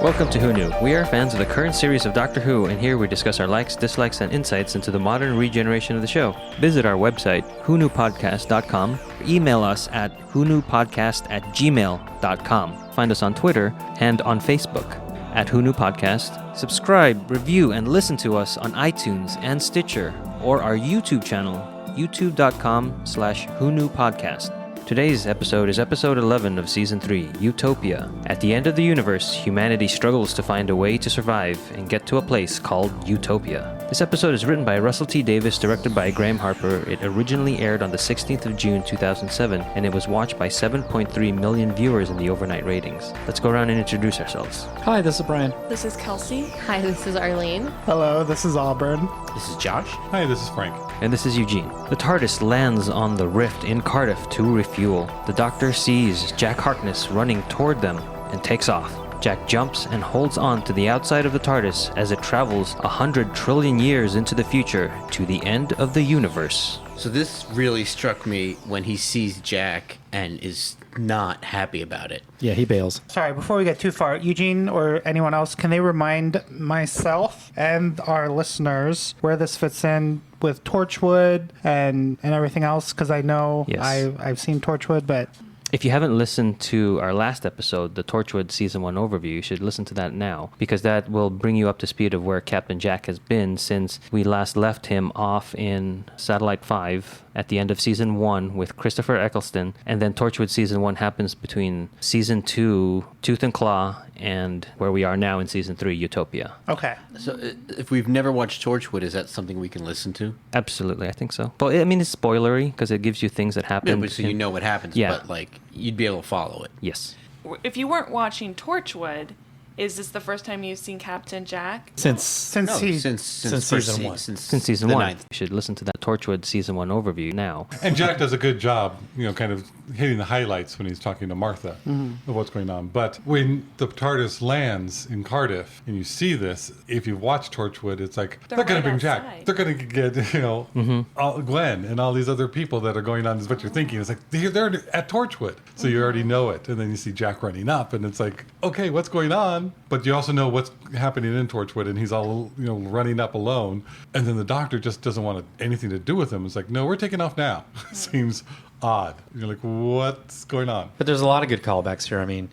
Welcome to Who Knew. We are fans of the current series of Doctor Who, and here we discuss our likes, dislikes, and insights into the modern regeneration of the show. Visit our website, whoknewpodcast.com, email us at whoknewpodcast@gmail.com. Find us on Twitter and on Facebook at Who Knew Podcast. Subscribe, review, and listen to us on iTunes and Stitcher, or our YouTube channel, youtube.com/whoknewpodcast. Today's episode is episode 11 of Season 3, Utopia. At the end of the universe, humanity struggles to find a way to survive and get to a place called Utopia. This episode is written by Russell T. Davis, directed by Graham Harper. It originally aired on the 16th of June 2007, and it was watched by 7.3 million viewers in the overnight ratings. Let's go around and introduce ourselves. Hi, this is Brian. This is Kelsey. Hi, this is Arlene. Hello, this is Auburn. This is Josh. Hi, this is Frank. And this is Eugene. The TARDIS lands on the Rift in Cardiff to refuel. The Doctor sees Jack Harkness running toward them and takes off. Jack jumps and holds on to the outside of the TARDIS as it travels 100 trillion years into the future to the end of the universe. So this really struck me when he sees Jack and is not happy about it. Yeah, he bails. Sorry, before we get too far, Eugene or anyone else, can they remind myself and our listeners where this fits in with Torchwood and everything else? Because I know Yes. I've seen Torchwood, but... If you haven't listened to our last episode, the Torchwood Season 1 overview, you should listen to that now, because that will bring you up to speed of where Captain Jack has been since we last left him off in Satellite 5 at the end of Season 1 with Christopher Eccleston, and then Torchwood Season 1 happens between Season 2, Tooth and Claw, and where we are now in Season 3, Utopia. Okay. So if we've never watched Torchwood, is that something we can listen to? Absolutely, I think so. But I mean, it's spoilery, because it gives you things that happen. Yeah, but so you know what happens, Yeah. but like you'd be able to follow it. Yes. If you weren't watching Torchwood, is this the first time you've seen Captain Jack? Since Since No, he... since season one. Since Season the 1. ninth. You should listen to that Torchwood Season 1 overview now. And Jack does a good job, kind of hitting the highlights when he's talking to Martha of what's going on. But when the TARDIS lands in Cardiff and you see this, if you watch Torchwood, it's like, They're they're going right to bring Jack. outside. They're going to get, Glenn and all these other people that are going on is what you're thinking. It's like, they're at Torchwood. So you already know it. And then you see Jack running up and it's like, okay, what's going on? But you also know what's happening in Torchwood and he's all, running up alone. And then the Doctor just doesn't want anything to do with him. It's like, no, we're taking off now. Seems odd. You're like, what's going on? But there's a lot of good callbacks here. I mean,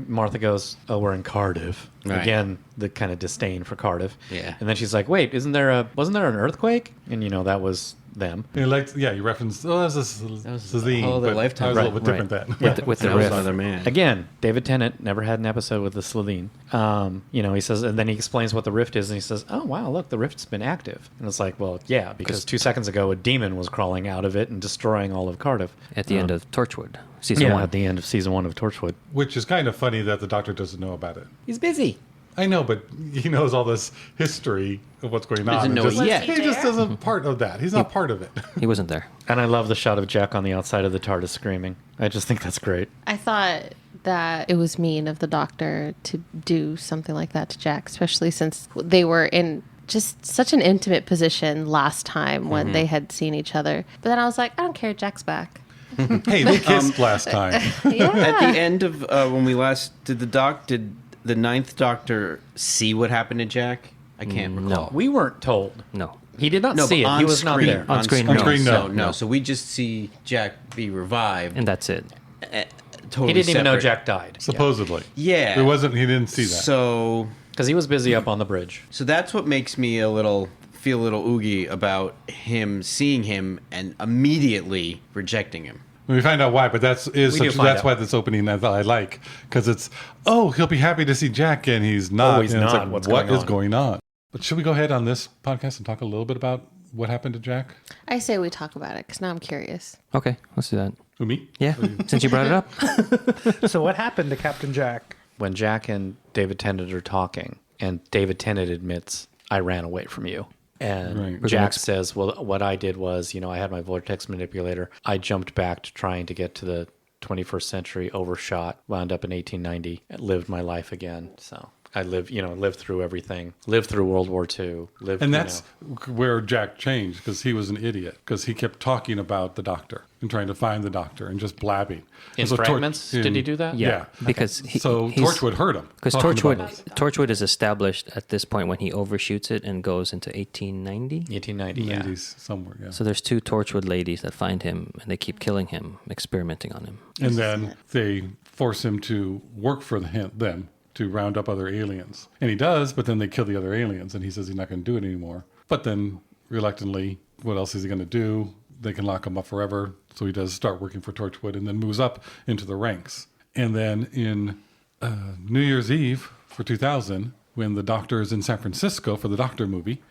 Martha goes, "Oh, we're in Cardiff." Right. Again, the kind of disdain for Cardiff. Yeah. And then she's like, "Wait, wasn't there an earthquake?" And that was them. And you referenced, that was Celine, all their but lifetime. that was a little bit different then. With the That was riff. another man. Again, David Tennant never had an episode with the Celine. He says, and then he explains what the rift is, and he says, "Oh wow, look, the rift's been active." And it's like, well, yeah, because 2 seconds ago a demon was crawling out of it and destroying all of Cardiff. At the end of Torchwood Season 1. At the end of season 1 of Torchwood. Which is kind of funny that the Doctor doesn't know about it. He's busy. I know, but he knows all this history of what's going on. Doesn't know and it yet. He just isn't part of that. He's not part of it. He wasn't there. And I love the shot of Jack on the outside of the TARDIS screaming. I just think that's great. I thought that it was mean of the Doctor to do something like that to Jack, especially since they were in just such an intimate position last time when they had seen each other. But then I was like, I don't care, Jack's back. Hey, they kissed last time. Yeah. At the end of when we last did the Ninth Doctor see what happened to Jack? I can't recall. We weren't told. No. He did not No, see but it. on He was screen, not there. On screen, no. So we just see Jack be revived. And that's it. Totally He didn't even know separate. Jack died. Supposedly. Yeah. He didn't see that. So Because he was busy up on the bridge. that's what makes me feel a little oogie about him seeing him and immediately rejecting him. We find out why, but that's do find out. why this opening I like, because it's, he'll be happy to see Jack and he's not. Oh, he's and it's not. like, What's what going is on? going on? But should we go ahead on this podcast and talk a little bit about what happened to Jack? I say we talk about it because now I'm curious. Okay, let's do that. Who, me? Yeah, since you brought it up. So what happened to Captain Jack? When Jack and David Tennant are talking, and David Tennant admits, "I ran away from you." And Right. Jack says, "Well, what I did was, I had my vortex manipulator. I jumped back to trying to get to the 21st century, overshot, wound up in 1890, and lived my life again." So I lived through everything, lived through World War II, And that's where Jack changed, because he was an idiot, because he kept talking about the doctor and trying to find the doctor and just blabbing. In So fragments, did he do that? Yeah. Because So Torchwood heard him. Because talking about it. Torchwood is established at this point when he overshoots it and goes into 1890. 1890, yeah. 90s somewhere, yeah. So there's 2 Torchwood ladies that find him and they keep killing him, experimenting on him. And then they force him to work for them to round up other aliens. And he does, but then they kill the other aliens, and he says he's not going to do it anymore. But then, reluctantly, what else is he going to do? They can lock him up forever. So he does start working for Torchwood and then moves up into the ranks. And then in New Year's Eve for 2000, when the Doctor is in San Francisco for the Doctor movie,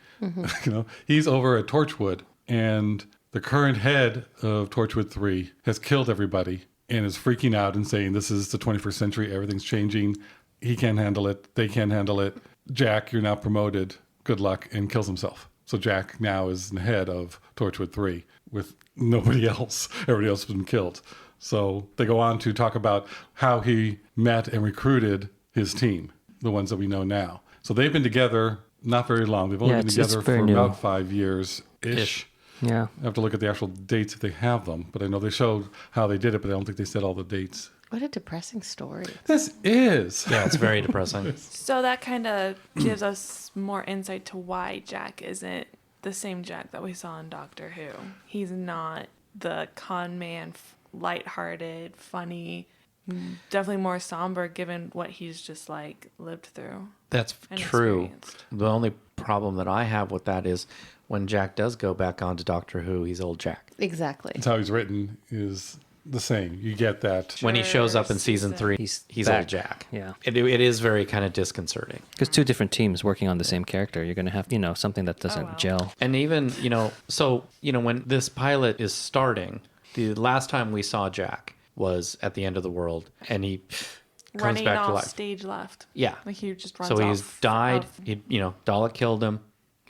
he's over at Torchwood, and the current head of Torchwood 3 has killed everybody and is freaking out and saying, this is the 21st century, everything's changing. He can't handle it. They can't handle it. Jack, you're now promoted. Good luck, and kills himself. So Jack now is the head of Torchwood 3 with nobody else. Everybody else has been killed. So they go on to talk about how he met and recruited his team, the ones that we know now. So they've been together not very long. They've only been together for about 5 years-ish. Yeah. I have to look at the actual dates if they have them, but I know they showed how they did it, but I don't think they said all the dates. What a depressing story. This is. Yeah, it's very depressing. So that kind of gives us more insight to why Jack isn't the same Jack that we saw in Doctor Who. He's not the con man, lighthearted, funny, definitely more somber given what he's just like lived through. That's and true. experienced. The only problem that I have with that is when Jack does go back onto Doctor Who, he's old Jack. Exactly. That's how he's written is the same. You get that. When he shows up in season Season. 3, He's he's back. old Jack. Yeah. It is very kind of disconcerting. Because 2 different teams working on the same character, you're going to have, something that doesn't wow. gel. And even, when this pilot is starting, the last time we saw Jack was at the end of the world, and he comes Running back to off life. stage left. Yeah. Like he just runs So he's off died. of- Dalek killed him.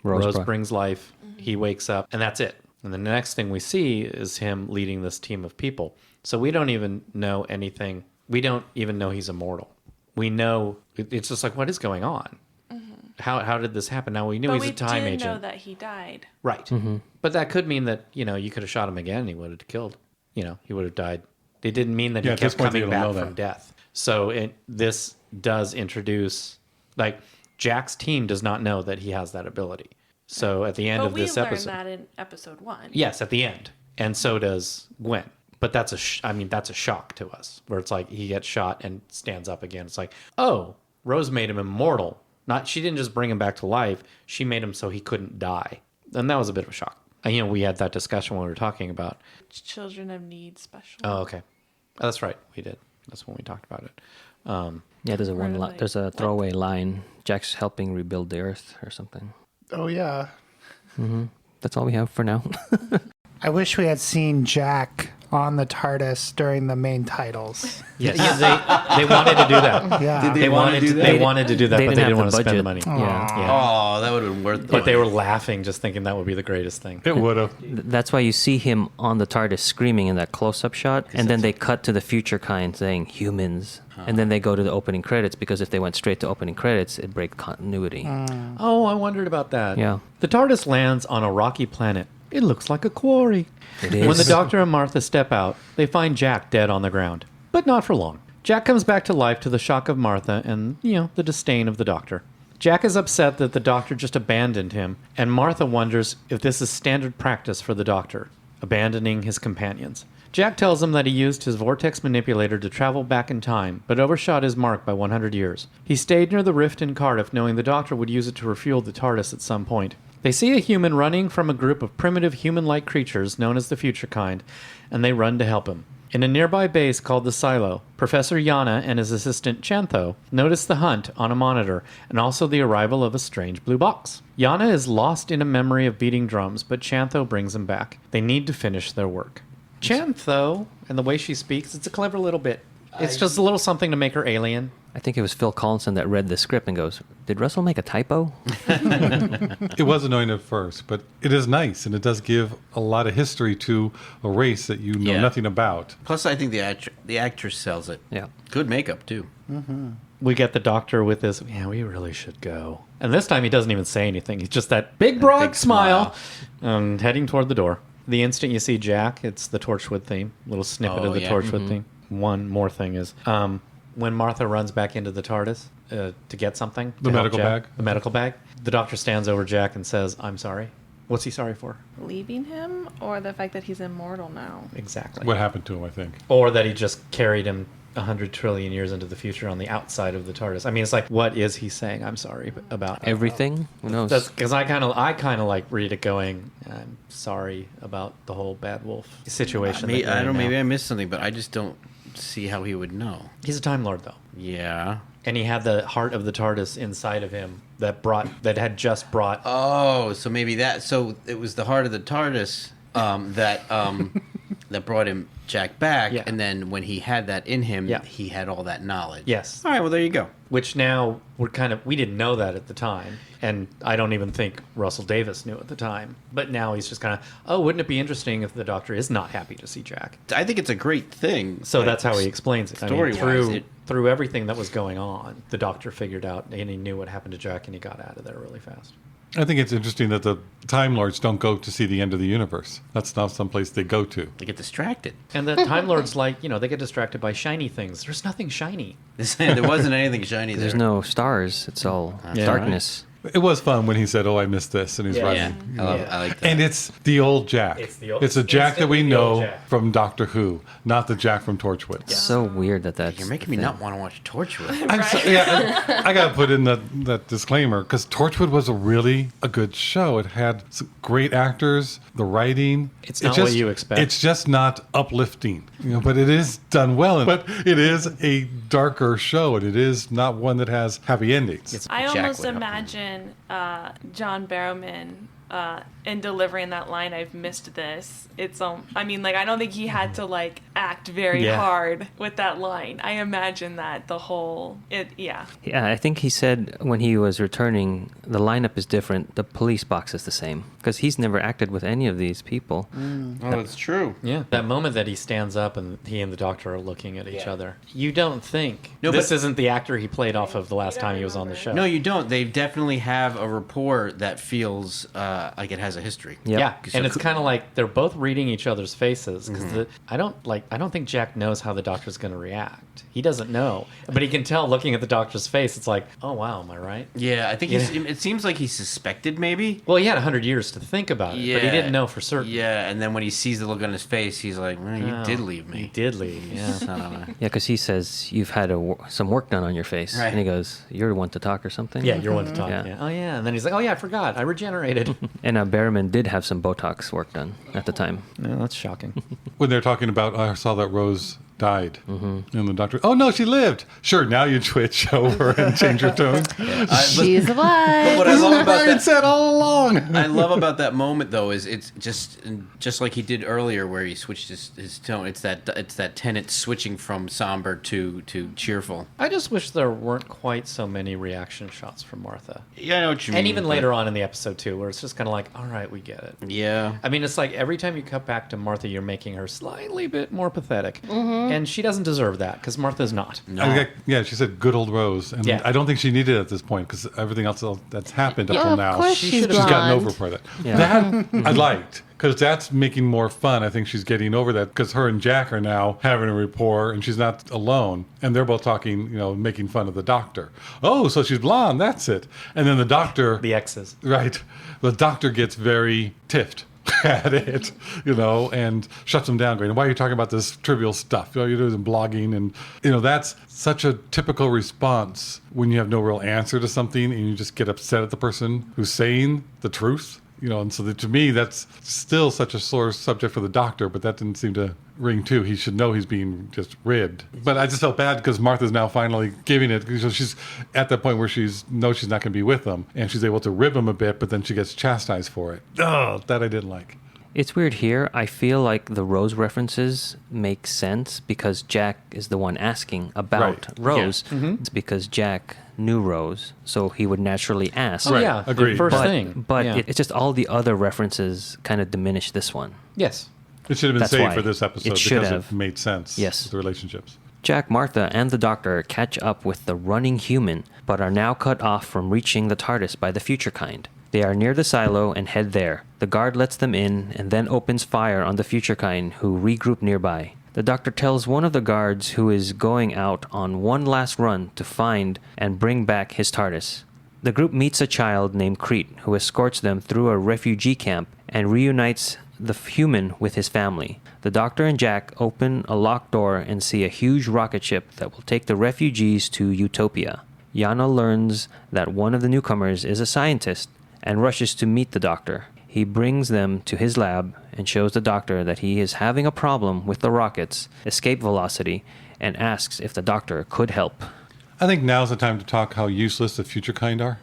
Rose Rose brought- brings life. He wakes up, and that's it. And the next thing we see is him leading this team of people. So we don't even know anything. We don't even know he's immortal. We know it's just like, what is going on? How did this happen? Now we knew But he's we a time did agent, know that he died. right? But that could mean that you could have shot him again and he would have killed. He would have died. It didn't mean that Yeah, he at this kept point, they coming don't back know from that. death. So this does introduce, like, Jack's team does not know that he has that ability. So at the end But of we this learned episode, that in episode 1. yes, at the end, and so does Gwen. But that's that's a shock to us, where it's like he gets shot and stands up again. It's like, oh, Rose made him immortal. She didn't just bring him back to life. She made him so he couldn't die. And that was a bit of a shock. And, we had that discussion when we were talking about. Children of Need special. Oh, okay. Oh, that's right. We did. That's when we talked about it. Yeah, there's a Really? there's a throwaway line. Jack's helping rebuild the Earth or something. Oh, yeah. That's all we have for now. I wish we had seen Jack on the TARDIS during the main titles. Yeah, they wanted to do that. Yeah. Did they want to do that? They wanted to do that, but they didn't want to spend the money. Yeah. Yeah. Oh, that would have been worth it. But they were laughing, just thinking that would be the greatest thing. It would have. That's why you see him on the TARDIS screaming in that close-up shot, and then they cut to the future kind saying humans, and then they go to the opening credits, because if they went straight to opening credits, it'd break continuity. Oh, I wondered about that. Yeah. The TARDIS lands on a rocky planet. It looks like a quarry. It is. When the Doctor and Martha step out, they find Jack dead on the ground. But not for long. Jack comes back to life to the shock of Martha and, the disdain of the Doctor. Jack is upset that the Doctor just abandoned him, and Martha wonders if this is standard practice for the Doctor, abandoning his companions. Jack tells him that he used his vortex manipulator to travel back in time, but overshot his mark by 100 years. He stayed near the rift in Cardiff, knowing the Doctor would use it to refuel the TARDIS at some point. They see a human running from a group of primitive human-like creatures known as the Future Kind, and they run to help him. In a nearby base called the Silo, Professor Yana and his assistant Chantho notice the hunt on a monitor, and also the arrival of a strange blue box. Yana is lost in a memory of beating drums, but Chantho brings him back. They need to finish their work. Chantho, and the way she speaks, it's a clever little bit. It's just a little something to make her alien. I think it was Phil Collinson that read the script and goes, "Did Russell make a typo?" It was annoying at first, but it is nice, and it does give a lot of history to a race that you know Yeah. nothing about. Plus, I think the actress sells it. Yeah. Good makeup too. we get the doctor with this, yeah, we really should go. And this time he doesn't even say anything. He's just that big, broad big smile heading toward the door. The instant you see Jack, it's the Torchwood theme. Little snippet of the Torchwood theme. One more thing is when Martha runs back into the TARDIS to get something. The medical bag. The medical bag. The doctor stands over Jack and says, I'm sorry. What's he sorry for? Leaving him, or the fact that he's immortal now? Exactly. What happened to him, I think. Or that he just carried him 100 trillion years into the future on the outside of the TARDIS. I mean, it's like, what is he saying? I'm sorry about Everything? Who knows? Because I kind of like read it going, I'm sorry about the whole Bad Wolf situation. Maybe, I don't. Maybe I missed something, but I just don't see how he would know. He's a Time Lord, though, Yeah. and he had the heart of the TARDIS inside of him that had just brought. Oh, so maybe that. So it was the heart of the TARDIS that brought him Jack back, Yeah. and then when he had that in him, Yeah. he had all that knowledge. Yes. All right. Well, there you go. Which now we didn't know that at the time, and I don't even think Russell Davis knew at the time. But now he's just kind of, oh, wouldn't it be interesting if the Doctor is not happy to see Jack? I think it's a great thing. So that's how he explains it. I mean, Story-wise, through everything that was going on, the Doctor figured out, and he knew what happened to Jack, and he got out of there really fast. I think it's interesting that the Time Lords don't go to see the end of the universe. That's not someplace they go to. They get distracted. And the Time Lords, like, they get distracted by shiny things. There's nothing shiny. There wasn't anything shiny there. There's no stars. It's all darkness. It was fun when he said, "Oh, I missed this," and he's running. Yeah, I like that. And it's the old Jack. It's the old- It's a Jack that we instantly the old know Jack. from Doctor Who, not the Jack from Torchwood. It's so weird that's You're making me the not thing. want to watch Torchwood. I got to put in that disclaimer because Torchwood was a good show. It had some great actors, the writing. It's not what you expect. It's just not uplifting, but it is done well. But it is a darker show, and it is not one that has happy endings. I Jack almost would help him. imagine John Barrowman in delivering that line, "I've missed this." I mean, like, I don't think he had to act very Yeah. hard with that line. I imagine that yeah. Yeah, I think he said when he was returning, the lineup is different. The police box is the same because he's never acted with any of these people. Oh, that's true. Yeah. That moment that he stands up and he and the Doctor are looking at each other. You don't think. No, this but- isn't the actor he played off of the last time he was on the show. No, you don't. They definitely have a rapport that feels like it has a history. Yep. Yeah, 'Cause and so it's kind of like they're both reading each other's faces because I don't think Jack knows how the Doctor's going to react. He doesn't know, but he can tell looking at the Doctor's face. It's like, oh wow, am I right? Yeah, I think it seems like he suspected maybe. Well, he had 100 years to think about it, but he didn't know for certain. Yeah, and then when he sees the look on his face, he's like, well, "You Oh, did leave You me." did leave. Yeah. Son of a- Yeah, because he says you've had some work done on your face, Right. and he goes, "You're the one to talk or something." Yeah, you're one to talk. Yeah. Yeah. Oh yeah, and then he's like, oh yeah, I forgot, I regenerated. And Barrowman did have some Botox work done at the time. No, that's shocking. When they're talking about, I saw that Rose died, and the Doctor, oh no, she lived. Sure, now you switch over and change your tone. She's alive. What I love about Brian that, said all along. I love about that moment though, is it's just like he did earlier, where he switched his tone. It's that Tennant switching from somber to cheerful. I just wish there weren't quite so many reaction shots from Martha. Yeah, I know what you mean. And even but- later on in the episode too, where it's just kind of like, all right, we get it. Yeah. I mean, it's like every time you cut back to Martha, you're making her slightly bit more pathetic, and she doesn't deserve that because Martha's not. No. Yeah, she said good old Rose, and Yeah. I don't think she needed it at this point because everything else that's happened up Yeah, till of now, course She she's should've she's gotten blonde. over for that. Yeah. That I liked because that's making more fun. I think she's getting over that because her and Jack are now having a rapport, and she's not alone, and they're both talking, making fun of the Doctor. Oh, so she's blonde. That's it. And then the Doctor, The exes. right? The Doctor gets very tiffed at it, and shuts them down, going, "Why are you talking about this trivial stuff? All you're doing is blogging." And, that's such a typical response when you have no real answer to something and you just get upset at the person who's saying the truth. And so to me, that's still such a sore subject for the Doctor, but that didn't seem to ring too. He should know he's being just ribbed. But I just felt bad because Martha's now finally giving it. So she's at that point where knows she's not going to be with him, and she's able to rib him a bit, but then she gets chastised for it. Oh, that I didn't like. It's weird here. I feel like the Rose references make sense because Jack is the one asking about Right. Rose. It's because Jack knew Rose, so he would naturally ask. Oh Right, yeah, agreed. the first But, thing. but Yeah. it's just all the other references kind of diminish this one. Yes. It should have been That's saved why. for this episode It should because have. it made sense. Yes. with the relationships. Jack, Martha, and the Doctor catch up with the running human, but are now cut off from reaching the TARDIS by the future kind. They are near the silo and head there. The guard lets them in and then opens fire on the future kind, who regroup nearby. The Doctor tells one of the guards who is going out on one last run to find and bring back his TARDIS. The group meets a child named Crete, who escorts them through a refugee camp and reunites the human with his family. The Doctor and Jack open a locked door and see a huge rocket ship that will take the refugees to Utopia. Yana learns that one of the newcomers is a scientist and rushes to meet the Doctor. He brings them to his lab and shows the Doctor that he is having a problem with the rocket's escape velocity and asks if the Doctor could help. I think now's the time to talk how useless the future kind are.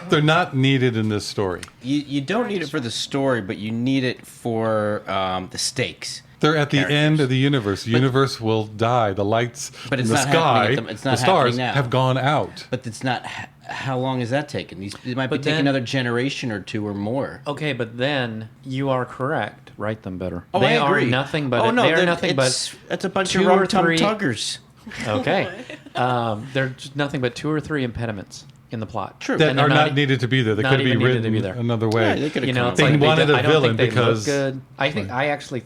They're not needed in this story. You don't need it for the story, but you need it for the stakes. They're at the Characters. end of the universe. The universe will die. The lights But in it's the not sky, happening it's not the stars happening now. have gone out. But it's not. How long is that taking? It might be But taking then- another generation or two or more. Okay, but then you are correct. Write them better. Oh, they I agree. are nothing but Oh no, they are they're- nothing it's- but that's a bunch two of or rum-tum three- tuggers. okay. They're just nothing but 2 or 3 impediments in the plot. True. That And they're are not needed to be there. They not could be even needed written to be there. another way. Yeah, they could have You know, come it's up They like with- wanted they, a I don't villain think they because- look good. I actually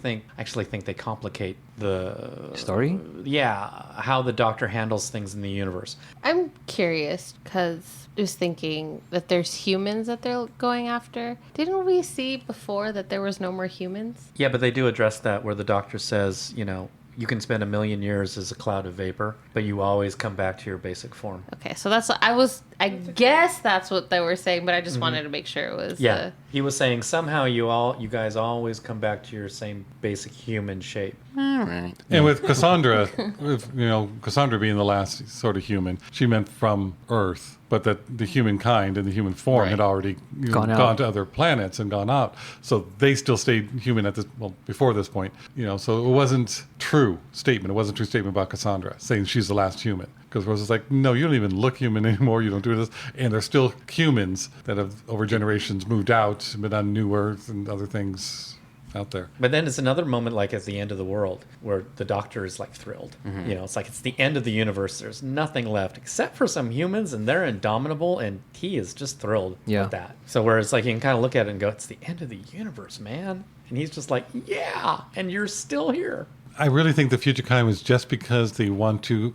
think they complicate the Story? Yeah, how the Doctor handles things in the universe. I'm curious because I was thinking that there's humans that they're going after. Didn't we see before that there was no more humans? Yeah, but they do address that where the Doctor says, you know, you can spend 1,000,000 years as a cloud of vapor, but you always come back to your basic form. Okay, so that's I guess that's what they were saying, but I just wanted to make sure it was. Yeah, he was saying somehow you guys always come back to your same basic human shape. All right. And with Cassandra, Cassandra being the last sort of human, she meant from Earth, but that the humankind and the human form had Right. already Gone out. gone to other planets and gone out. So they still stayed human before this point. So it wasn't true statement. It wasn't a true statement about Cassandra saying she's the last human. Because Rose is like, no, you don't even look human anymore. You don't do this. And they're still humans that have over generations moved out, been on New Earth and other things out there. But then it's another moment like at the end of the world where the Doctor is like thrilled. It's like it's the end of the universe. There's nothing left except for some humans and they're indomitable and he is just thrilled with that. So where it's like you can kind of look at it and go, it's the end of the universe, man. And he's just like, yeah, and you're still here. I really think the future kind was just because they want to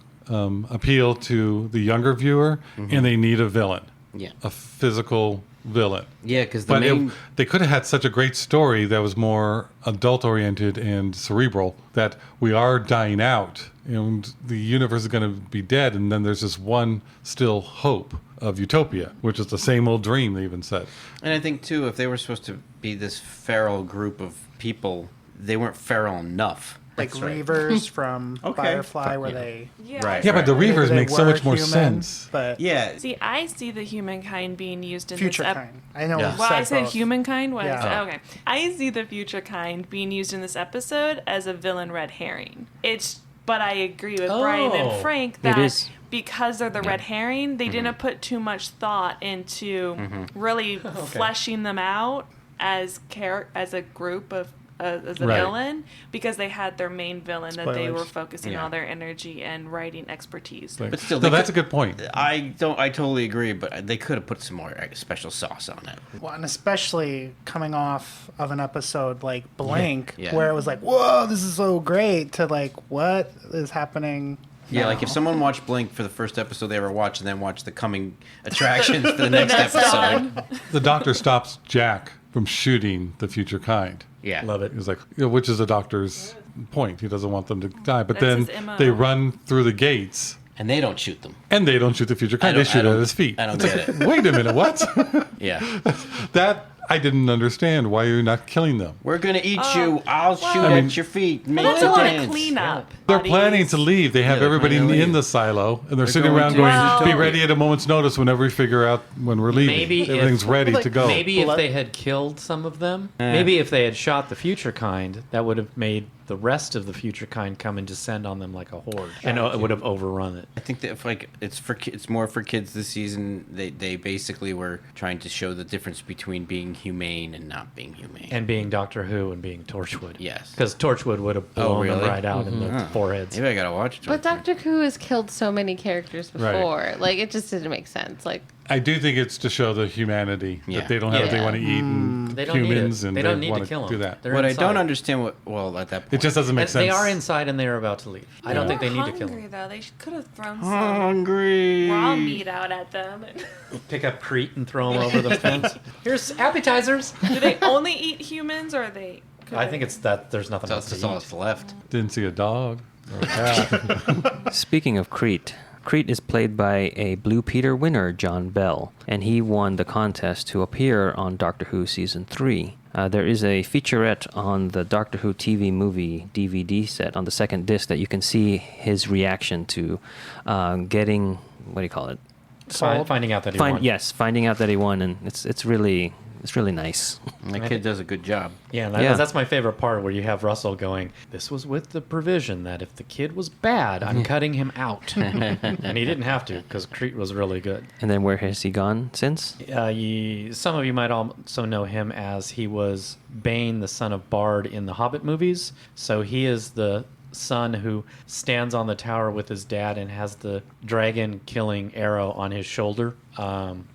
appeal to the younger viewer and they need a villain. Yeah. A physical villain. Yeah, because the But main. they could have had such a great story that was more adult-oriented and cerebral that we are dying out and the universe is going to be dead, and then there's this one still hope of Utopia, which is the same old dream, they even said. And I think, too, if they were supposed to be this feral group of people, they weren't feral enough. Like That's right. Reavers from Okay. Firefly, where they Yeah. Right. Yeah, but the maybe Reavers they make so were much more human, sense. But Yeah. See, I see the humankind being used in future this kind. I know. Yeah. we Well, I said both. humankind. What? Yeah. Okay. I see the future kind being used in this episode as a villain red herring. But I agree with Brian Oh. and Frank It that is. because they're the red herring, they didn't put too much thought into really fleshing them out as a group of as a Right. villain, because they had their main villain that they Spoilers. were focusing Yeah. all their energy and writing expertise. Like, But still, no, they that's a could- good point. I totally agree, but they could have put some more special sauce on it. Well, and especially coming off of an episode like Blank, Yeah. where it was like, whoa, this is so great, to like, what is happening? Yeah, like if someone watched Blink for the first episode they ever watched and then watched the coming attractions for the next episode. The Doctor stops Jack from shooting the future kind. Yeah. Love it. He's like, which is the Doctor's point. He doesn't want them to die. But That's then his MO. they run through the gates And they don't shoot them. and they don't shoot the future kind. They shoot at his feet. I don't It's get like, it. wait a minute, what? Yeah. That I didn't understand. Why you're not killing them? We're going to eat you. I'll shoot I mean- at your feet. But Make that's the a lot dance. of cleanup. They're buddies. planning to leave. They have they're everybody planning to in leave. the silo, and they're They're sitting going around to going, Utopia. "Be ready at a moment's notice whenever we figure out when we're leaving. Maybe if- Everything's ready Like, to go." Maybe if Blood- they had killed some of them, maybe if they had shot the future kind, that would have made the rest of the future kind come and descend on them like a horde, and it would have overrun it. I think that if it's more for kids this season. They basically were trying to show the difference between being humane and not being humane. And being Doctor Who and being Torchwood. Yes. Because Torchwood would have blown them really? right out in the foreheads. Maybe I gotta watch it. But Doctor Who has killed so many characters before. Right. Like, it just didn't make sense. Like, I do think it's to show the humanity Yeah. that they don't have what they Yeah. want to eat and They don't humans need it. and They don't need want to kill do them. that. They're What I inside. don't understand, at that point, It just doesn't make sense. They are inside and they are about to leave. I don't Yeah. think they need to hungry, kill them. though. They could have thrown some hungry. raw meat out at them. Pick up Crete and throw them over the fence. Here's appetizers. Do they only eat humans, or are they? I think it's that there's nothing else That's to all eat. that's left. Didn't see a dog or a cat. Speaking of Crete, Crete is played by a Blue Peter winner, John Bell, and he won the contest to appear on Doctor Who Season 3. There is a featurette on the Doctor Who TV movie DVD set on the second disc that you can see his reaction to getting, what do you call it? Finding out that he won. Yes, finding out that he won, and it's really nice. That kid does a good job. Yeah, Yeah. that's my favorite part where you have Russell going, this was with the provision that if the kid was bad, I'm cutting him out. And he didn't have to because Crete was really good. And then where has he gone since? Some of you might also know him as he was Bane, the son of Bard in the Hobbit movies. So he is the son who stands on the tower with his dad and has the dragon killing arrow on his shoulder,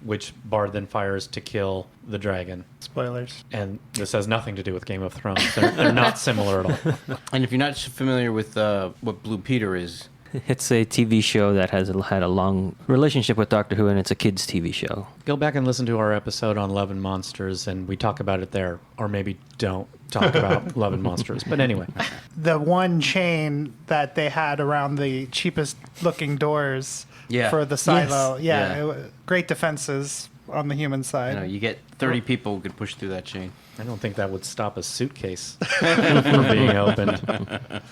which Bard then fires to kill the dragon. Spoilers. And this has nothing to do with Game of Thrones. They're not similar at all. And if you're not familiar with what Blue Peter is, It's a TV show that has had a long relationship with Doctor Who, and it's a kids' TV show. Go back and listen to our episode on Love and Monsters, and we talk about it there. Or maybe don't talk about Love and Monsters. But anyway. The one chain that they had around the cheapest looking doors Yeah. for the silo. Yes. Yeah. Yeah. Great defenses on the human side. you get 30 people who could push through that chain. I don't think that would stop a suitcase from being opened.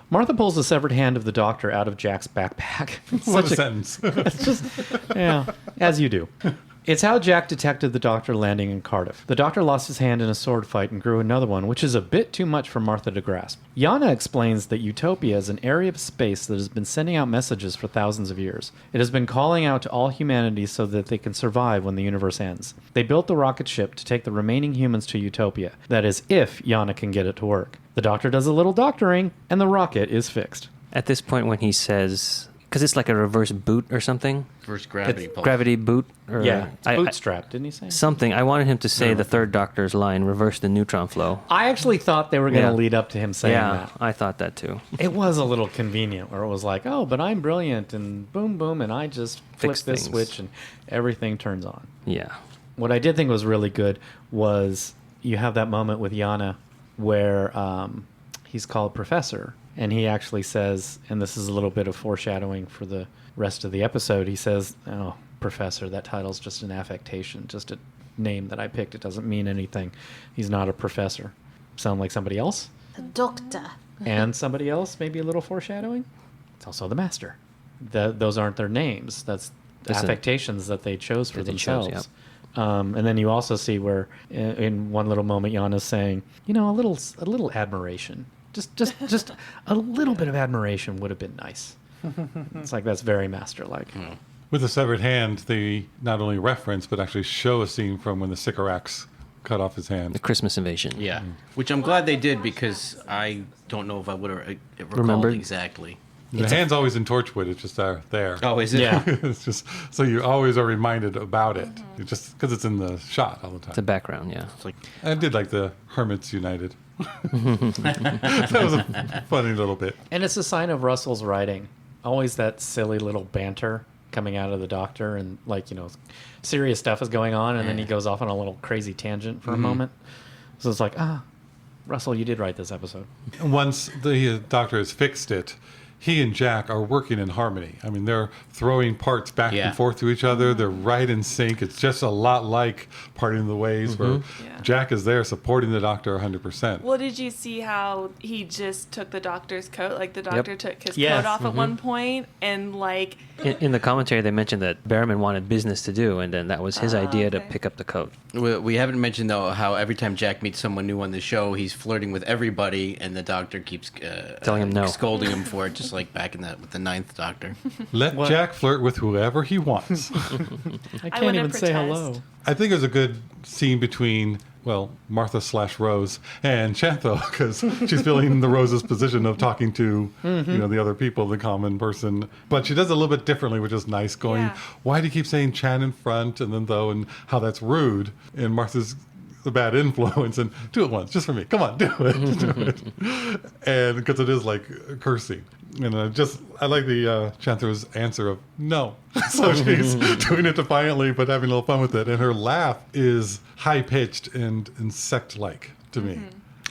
Martha pulls the severed hand of the doctor out of Jack's backpack. What a Such sentence. It's just, yeah, as you do. It's how Jack detected the doctor landing in Cardiff. The doctor lost his hand in a sword fight and grew another one, which is a bit too much for Martha to grasp. Yana explains that Utopia is an area of space that has been sending out messages for thousands of years. It has been calling out to all humanity so that they can survive when the universe ends. They built the rocket ship to take the remaining humans to Utopia. That is, if Yana can get it to work. The doctor does a little doctoring, and the rocket is fixed. At this point, when he says, because it's like a reverse boot or something, First gravity pulse. gravity boot, or Yeah, it's bootstrap, didn't he say? something. I wanted him to say the third Doctor's line, "Reverse the neutron flow." I actually thought they were going to Yeah. lead up to him saying Yeah, that. I thought that too. It was a little convenient where it was like, oh, but I'm brilliant and boom, boom, and I just flip Fix this things. switch and everything turns on. Yeah, What I did think was really good was you have that moment with Yana where he's called Professor, and he actually says, and this is a little bit of foreshadowing for the rest of the episode, he says, oh, Professor, that title's just an affectation, just a name that I picked. It doesn't mean anything. He's not a professor. Sound like somebody else? the doctor. And somebody else, maybe a little foreshadowing. It's also the master. Those aren't their names. That's That's it. affectations that they chose for That they chose, themselves. And then you also see where, in one little moment, Yana's saying, "You know, a little admiration, just a little bit of admiration would have been nice." It's like that's very master-like. With the severed hand, they not only reference but actually show a scene from when the Sycorax cut off his the hand. Christmas invasion. Yeah, which I'm glad they did because I don't know if I would have recalled Remembered? exactly. The hand's always in Torchwood. It's just there. Oh, is it? Yeah. It's just so you always are reminded about it. It's just because it's in the shot all the The time. background, yeah. It's like, I did like the Hermits United. That was a funny little bit. And it's a sign of Russell's writing. Always that silly little banter coming out of the doctor, and serious stuff is going on, and then he goes off on a little crazy tangent for a moment. So it's like, Russell, you did write this episode. Once the doctor has fixed it, he and Jack are working in harmony. I mean, they're throwing parts back Yeah. and forth to each other. They're right in sync. It's just a lot like Parting the Ways, where Yeah. Jack is there supporting the doctor 100%. Well, did you see how he just took the doctor's coat? Like the doctor took his Yes. coat off at one point, and like In the commentary, they mentioned that Behrman wanted business to do, and then that was his idea to okay. pick up the coat. we haven't mentioned though how every time Jack meets someone new on the show, he's flirting with everybody, and the doctor keeps Telling him no. scolding him for it, just like back in with the Ninth Doctor. Let What? Jack flirt with whoever he wants. I can't wouldn't even say protest. hello. I think it was a good scene between well, Martha / Rose and Chantho, because she's filling the Rose's position of talking to, the other people, the common person. But she does it a little bit differently, which is nice, going, why do you keep saying Chan in front and then though, and how that's rude? And Martha's the bad influence, and do it once, just for me. Come on, do it. Do it. And because it is like cursing. And I like the Chantho's answer of no. So she's doing it defiantly, but having a little fun with it. And her laugh is high-pitched and insect-like to me.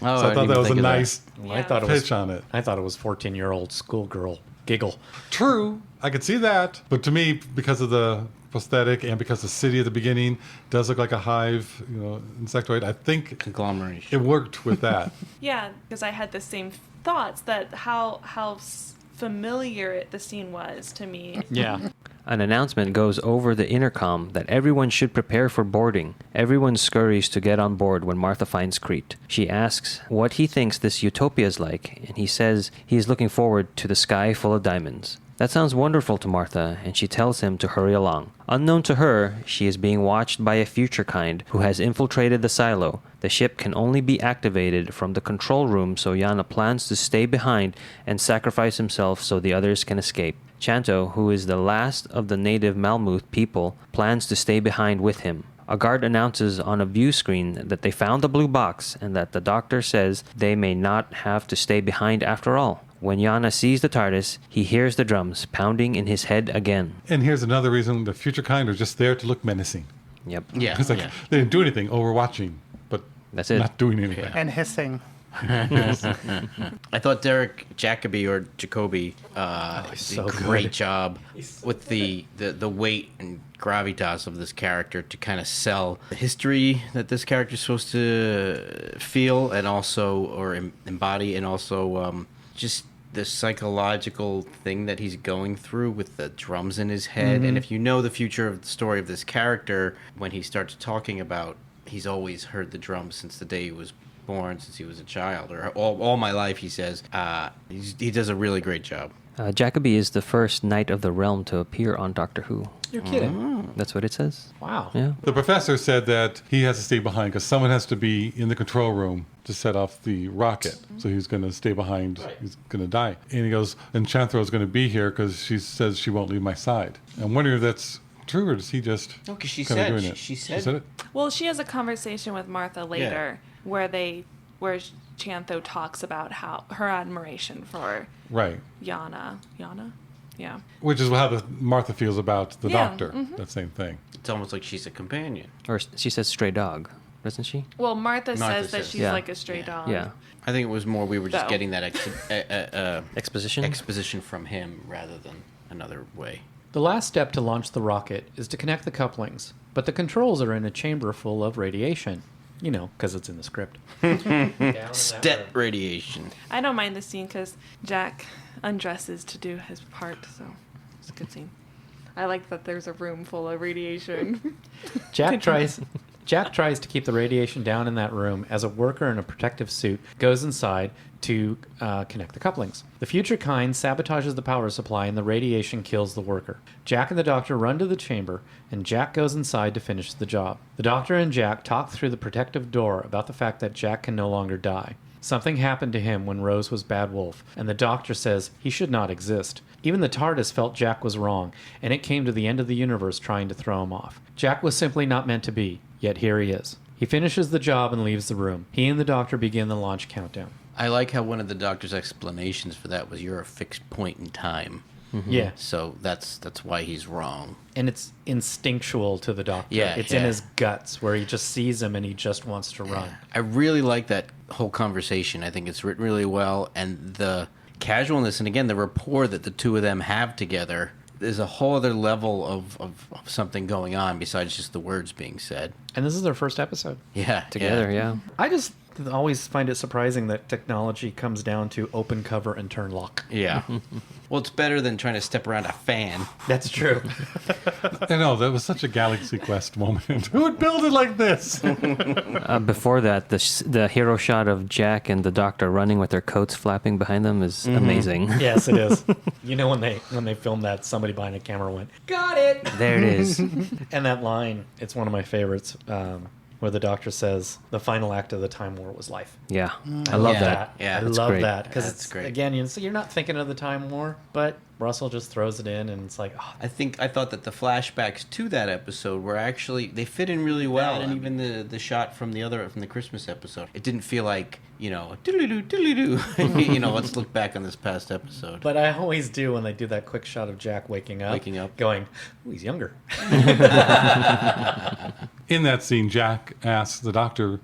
Oh, so I thought that was a nice pitch on it. I thought it was 14-year-old schoolgirl giggle. True. I could see that. But to me, because of the prosthetic and because the city at the beginning does look like a hive, insectoid, I think Conglomeration. it worked with that. Yeah, because I had the same thoughts that how familiar the scene was to me. Yeah. An announcement goes over the intercom that everyone should prepare for boarding. Everyone scurries to get on board when Martha finds Crete. She asks what he thinks this Utopia is like, and he says he is looking forward to the sky full of diamonds. That sounds wonderful to Martha, and she tells him to hurry along. Unknown to her, she is being watched by a future kind who has infiltrated the silo. The ship can only be activated from the control room, so Yana plans to stay behind and sacrifice himself so the others can escape. Chantho, who is the last of the native Malmuth people, plans to stay behind with him. A guard announces on a view screen that they found the blue box and that the doctor says they may not have to stay behind after all. When Yana sees the TARDIS, he hears the drums pounding in his head again. And here's another reason the future kind are just there to look menacing. Yep. Yeah. It's like they didn't do anything. Oh, we're watching, but That's it. not doing anything. And hissing. I thought Derek Jacobi did so a great good. job with the weight and gravitas of this character to kind of sell the history that this character is supposed to feel and also or embody, and also just the psychological thing that he's going through with the drums in his head. And if you know the future of the story of this character, when he starts talking about he's always heard the drums since the day he was born, since he was a child, or all my life, he says, he does a really great job. Jacobi is the first Knight of the Realm to appear on Doctor Who. You're kidding. That's what it says. Wow. Yeah. The professor said that he has to stay behind because someone has to be in the control room to set off the rocket. So he's going to stay behind. Right. He's going to die. And he goes, and Chanthro is going to be here because she says she won't leave my side. I'm wondering if that's true, or is he just No, because she kinda said doing it? she said it. Well, she has a conversation with Martha later where Chantho talks about how her admiration for Right. Yana. Yeah. Which is how Martha feels about the Yeah, doctor. That same thing. It's almost like she's a companion. Or she says stray dog, doesn't she? Well, Martha Martha says that says- she's Yeah. like a stray dog. Yeah. I think it was more we were just Though. getting that Exposition? exposition from him rather than another way. The last step to launch the rocket is to connect the couplings, but the controls are in a chamber full of radiation. You know, because it's in the script. Stet radiation. I don't mind the scene because Jack undresses to do his part, so it's a good scene. I like that there's a room full of radiation. Jack tries to keep the radiation down in that room as a worker in a protective suit goes inside to connect the couplings. The future kind sabotages the power supply and the radiation kills the worker. Jack and the doctor run to the chamber and Jack goes inside to finish the job. The doctor and Jack talk through the protective door about the fact that Jack can no longer die. Something happened to him when Rose was Bad Wolf, and the doctor says he should not exist. Even the TARDIS felt Jack was wrong, and it came to the end of the universe trying to throw him off. Jack was simply not meant to be, yet here he is. He finishes the job and leaves the room. He and the doctor begin the launch countdown. I like how one of the doctor's explanations for that was you're a fixed point in time. Yeah, So that's why he's wrong. and it's instinctual to the doctor. Yeah, It's in yeah. his guts where he just sees him and he just wants to run. I really like that whole conversation. I think it's written really well, and the casualness and again the rapport that the two of them have together. There's a whole other level of something going on besides just the words being said. And this is their first episode. Yeah, Together, yeah. I just always find it surprising that technology comes down to open cover and turn lock. Yeah. Well, it's better than trying to step around a fan. That's true. I know, that was such a Galaxy Quest moment. Who would build it like this? Before that, the hero shot of Jack and the doctor running with their coats flapping behind them is amazing. Yes, it is. You know, when they filmed that, somebody behind a camera went, "Got it!" There it is. And that line, it's one of my favorites. where the doctor says the final act of the Time War was life. Yeah, I love Yeah. that. Yeah, I that's love great. that because That's it's great. again, so you're not thinking of the Time War, but Russell just throws it in, and it's like, oh, I thought that the flashbacks to that episode were actually they fit in really well, and even the shot from the Christmas episode, it didn't feel like doodly-doo, doodly-doo. Let's look back on this past episode. but I always do when they do that quick shot of Jack waking up, going, "Ooh, he's younger." In that scene, Jack asks the doctor,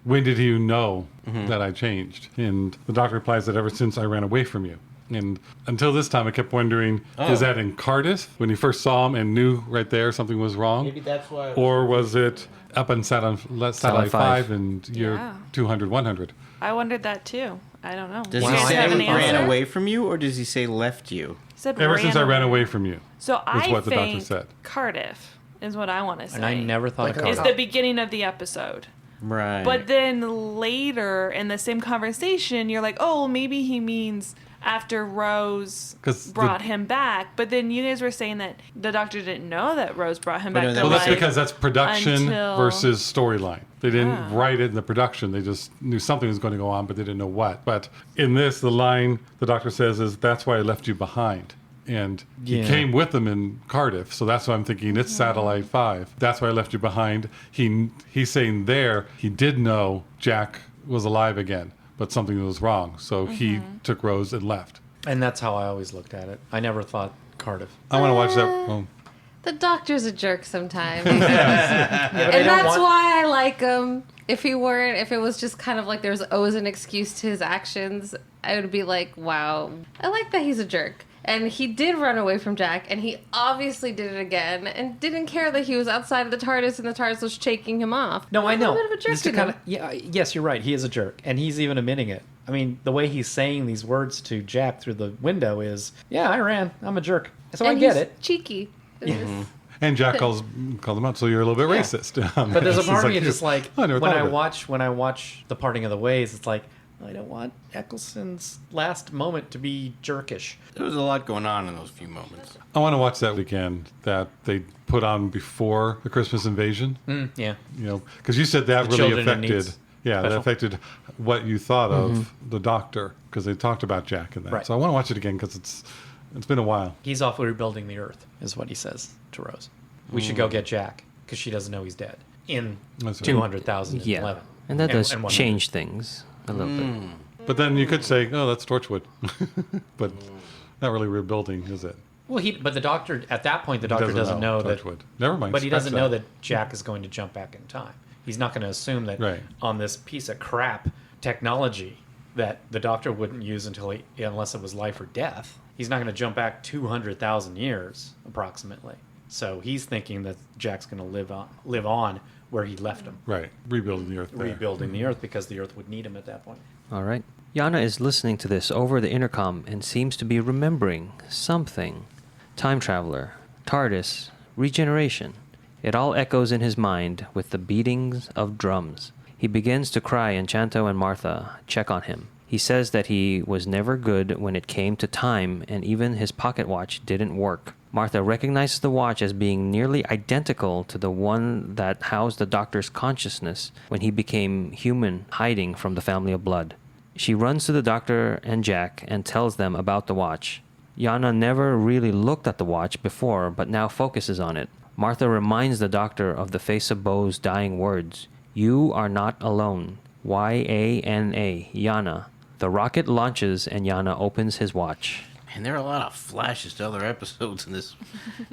when did you know that I changed? And the doctor replies that ever since I ran away from you. And until this time, I kept wondering, is that in Cardiff when he first saw him and knew right there something was wrong? Maybe that's why. Or was it up on Satellite 5 and year Yeah. 200, 100? I wondered that too. I don't know. Does You he guys say have an ran answer? away from you, or does he say left you? He said Ever since I ran away from you. So I what the doctor think said. Cardiff is what I want to say. And I never thought Like of a- It's Cardiff. the beginning of the episode. Right. But then later in the same conversation, you're like, oh, maybe he means after Rose 'Cause brought him back. But then you guys were saying that the doctor didn't know that Rose brought him But back. no, that to Well, that's life because that's production until- versus storyline. They didn't Ah. write it in the production. They just knew something was going to go on, but they didn't know what. But in this, the line the doctor says is, "That's why I left you behind." And he Yeah. came with them in Cardiff, so that's why I'm thinking it's Satellite 5. That's why I left you behind. He's saying there he did know Jack was alive again, but something was wrong. So he took Rose and left. And that's how I always looked at it. I never thought Cardiff. I want to watch that. Oh. The doctor's a jerk sometimes. Yeah, but I And don't that's want- why I like him. If it was just kind of like there was always an excuse to his actions, I would be like, wow, I like that he's a jerk. And he did run away from Jack, and he obviously did it again, and didn't care that he was outside of the TARDIS and the TARDIS was shaking him off. No, I He's know. A bit of a jerk Just to in kind him. of, yes, you're right. He is a jerk, and he's even admitting it. I mean, the way he's saying these words to Jack through the window is, "Yeah, I ran. I'm a jerk." So And I get he's it. cheeky. And Jack called him out, so you're a little bit Yeah. racist. But there's a It's part of me like, just like I never when thought I of it. watch The Parting of the Ways, it's like I don't want Eccleston's last moment to be jerkish. There was a lot going on in those few moments. I want to watch that weekend that they put on before the Christmas invasion. Yeah. Because you said that The really children in affected. needs Yeah, that special. affected what you thought of the doctor because they talked about Jack in that. Right. So I want to watch it again because it's been a while. He's off rebuilding the Earth, is what he says to Rose. We should go get Jack because she doesn't know he's dead in That's right. 200,011. Yeah, and that does 100. change things a little bit. But then you could say, oh, that's Torchwood, but not really rebuilding, is it? Well, but the doctor at that point, the doctor Doesn't doesn't know that. Torchwood. Never mind. But he scratch doesn't know that Jack is going to jump back in time. He's not going to assume that Right. on this piece of crap technology that the doctor wouldn't use unless it was life or death. He's not going to jump back 200,000 years approximately. So he's thinking that Jack's going to live on where he left him, Right, rebuilding the Earth. There. rebuilding the Earth because the Earth would need him at that point. All right. Yana is listening to this over the intercom and seems to be remembering something. Time traveler, TARDIS, regeneration. It all echoes in his mind with the beatings of drums. He begins to cry and Chanto and Martha check on him. He says that he was never good when it came to time and even his pocket watch didn't work. Martha recognizes the watch as being nearly identical to the one that housed the doctor's consciousness when he became human, hiding from the family of blood. She runs to the doctor and Jack and tells them about the watch. Yana never really looked at the watch before, but now focuses on it. Martha reminds the doctor of the face of Bo's dying words. You are not alone. Y-A-N-A, Yana. The rocket launches and Yana opens his watch. And there are a lot of flashes to other episodes in this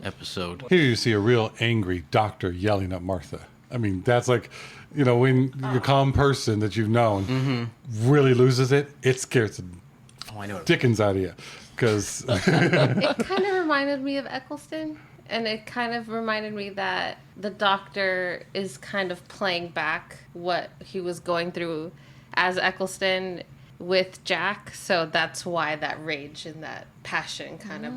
episode. Here you see a real angry doctor yelling at Martha. I mean, that's like, when your calm person that you've known really loses it, it scares the Oh, I know. dickens out of you. Because It kind of reminded me of Eccleston. And it kind of reminded me that the doctor is kind of playing back what he was going through as Eccleston with Jack. So that's why that rage and that passion kind of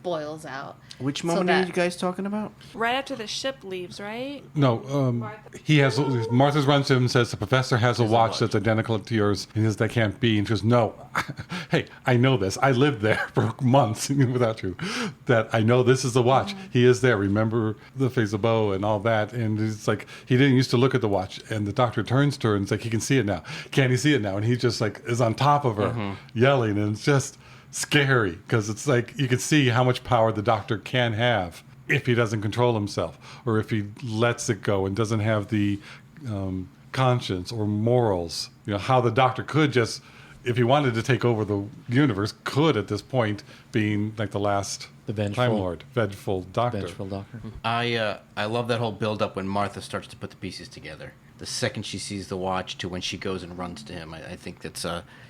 boils out. Which So moment that- are you guys talking about? Right after the ship leaves, right? No, he has. Martha runs to him and says the professor has a watch that's identical to yours. And he says that can't be. And she goes, "No, hey, I know this. I lived there for months without you. That I know this is the watch. He is there. Remember the face of Bo and all that." And it's like he didn't used to look at the watch. And the doctor turns to her and it's like he can see it now. Can he see it now? And he just like is on top of her, yelling, and it's just scary because it's like you can see how much power the doctor can have if he doesn't control himself or if he lets it go and doesn't have the conscience or morals. You know, how the doctor could just, if he wanted to take over the universe, could at this point, being like the last Time Lord, vengeful doctor. I love that whole build up when Martha starts to put the pieces together. The second she sees the watch to when she goes and runs to him, I think that's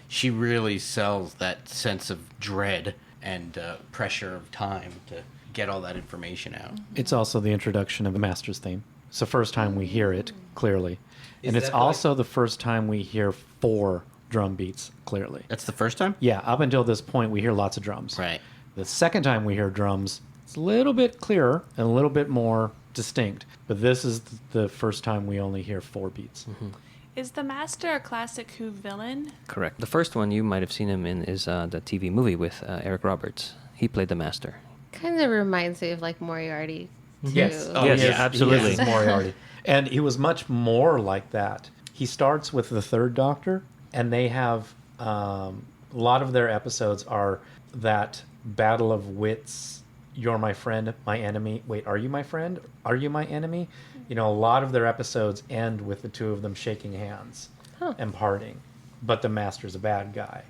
she really sells that sense of dread and pressure of time to get all that information out. It's also the introduction of the Master's theme. It's the first time we hear it clearly. And it's also the first time we hear 4 drum beats clearly. That's the first time? Yeah, up until this point, we hear lots of drums. Right. The second time we hear drums, it's a little bit clearer and a little bit more distinct. But this is the first time we only hear 4 beats. Is the Master a classic Who villain? Correct. The first one you might have seen him in is the TV movie with Eric Roberts. He played the Master. Kind of reminds me of like Moriarty. Too. Yes. Yes, he absolutely. He is Moriarty. And he was much more like that. He starts with the Third Doctor, and they have a lot of their episodes are that battle of wits. You're my friend, my enemy. Wait, are you my friend? Are you my enemy? You know, a lot of their episodes end with the two of them shaking hands and parting. But the Master's a bad guy.